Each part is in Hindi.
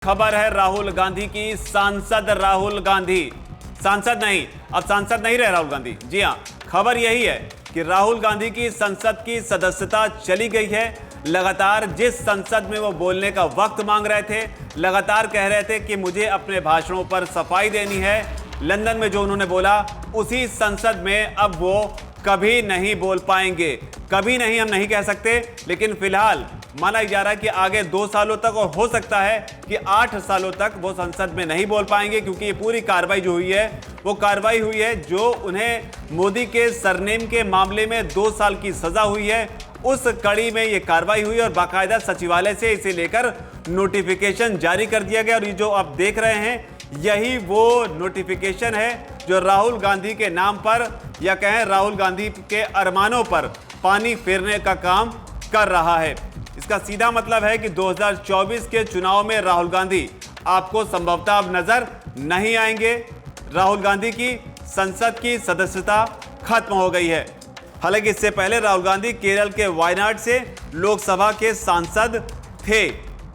खबर है राहुल गांधी की। सांसद राहुल गांधी सांसद नहीं, अब सांसद नहीं रहे राहुल गांधी। जी हां, खबर यही है कि राहुल गांधी की संसद की सदस्यता चली गई है। लगातार जिस संसद में वो बोलने का वक्त मांग रहे थे, लगातार कह रहे थे कि मुझे अपने भाषणों पर सफाई देनी है, लंदन में जो उन्होंने बोला उसी संसद में अब वो कभी नहीं बोल पाएंगे। कभी नहीं हम नहीं कह सकते, लेकिन फिलहाल माना जा रहा है कि आगे 2 सालों तक और हो सकता है कि 8 सालों तक वो संसद में नहीं बोल पाएंगे, क्योंकि ये पूरी कार्रवाई जो हुई है वो कार्रवाई हुई है जो उन्हें मोदी के सरनेम के मामले में 2 साल की सजा हुई है। उस कड़ी में ये कार्रवाई हुई और बाकायदा सचिवालय से इसे लेकर नोटिफिकेशन जारी कर दिया गया। और ये जो आप देख रहे हैं यही वो नोटिफिकेशन है जो राहुल गांधी के नाम पर, या कहें राहुल गांधी के अरमानों पर पानी फेरने का काम कर रहा है। इसका सीधा मतलब है कि 2024 के चुनाव में राहुल गांधी आपको संभवतः अब नजर नहीं आएंगे। राहुल गांधी की संसद की सदस्यता खत्म हो गई है। हालांकि इससे पहले राहुल गांधी केरल के वायनाड से लोकसभा के सांसद थे।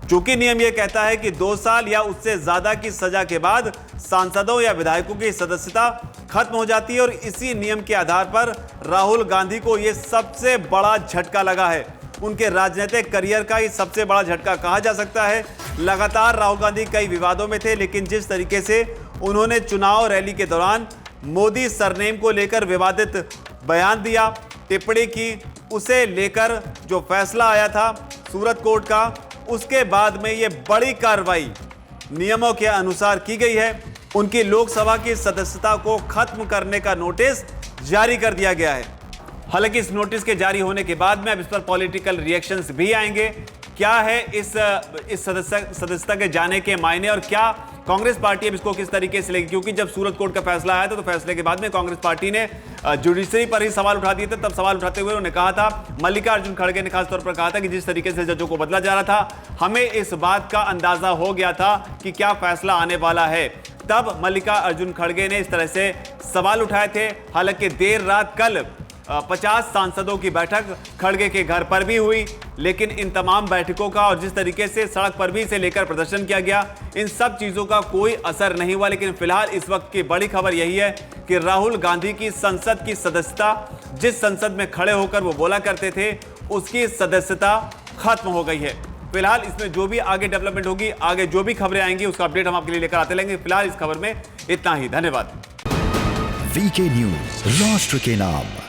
चूंकि नियम यह कहता है कि 2 साल या उससे ज्यादा की सजा के बाद सांसदों या विधायकों की सदस्यता खत्म हो जाती है, और इसी नियम के आधार पर राहुल गांधी को यह सबसे बड़ा झटका लगा है। उनके राजनीतिक करियर का ये सबसे बड़ा झटका कहा जा सकता है। लगातार राहुल गांधी कई विवादों में थे, लेकिन जिस तरीके से उन्होंने चुनाव रैली के दौरान मोदी सरनेम को लेकर विवादित बयान दिया, टिप्पणी की, उसे लेकर जो फैसला आया था सूरत कोर्ट का, उसके बाद में ये बड़ी कार्रवाई नियमों के अनुसार की गई है। उनकी लोकसभा की सदस्यता को खत्म करने का नोटिस जारी कर दिया गया है। हालांकि इस नोटिस के जारी होने के बाद में अब इस पर पॉलिटिकल रिएक्शंस भी आएंगे। क्या है इस सदस्यता के जाने के मायने, और क्या कांग्रेस पार्टी अब इसको किस तरीके से लेगी? क्योंकि जब सूरत कोर्ट का फैसला आया था तो फैसले के बाद में कांग्रेस पार्टी ने जुडिशरी पर ही सवाल उठा दिए थे। तब सवाल उठाते हुए उन्होंने कहा था, मल्लिकार्जुन खड़गे ने खासतौर पर कहा था कि जिस तरीके से जजों को बदला जा रहा था, हमें इस बात का अंदाजा हो गया था कि क्या फैसला आने वाला है। तब मल्लिकार्जुन खड़गे ने इस तरह से सवाल उठाए थे। हालांकि देर रात कल 50 सांसदों की बैठक खड़गे के घर पर भी हुई, लेकिन इन तमाम बैठकों का और जिस तरीके से सड़क पर भी इसे लेकर प्रदर्शन किया गया, इन सब चीजों का कोई असर नहीं हुआ। लेकिन फिलहाल इस वक्त की बड़ी खबर यही है कि राहुल गांधी की संसद की सदस्यता, जिस संसद में खड़े होकर वो बोला करते थे, उसकी सदस्यता खत्म हो गई है। फिलहाल इसमें जो भी आगे डेवलपमेंट होगी, आगे जो भी खबरें आएंगी, उसका अपडेट हम आपके लिए लेकर आते रहेंगे। फिलहाल इस खबर में इतना ही। धन्यवाद। वीके न्यूज, राष्ट्र के नाम।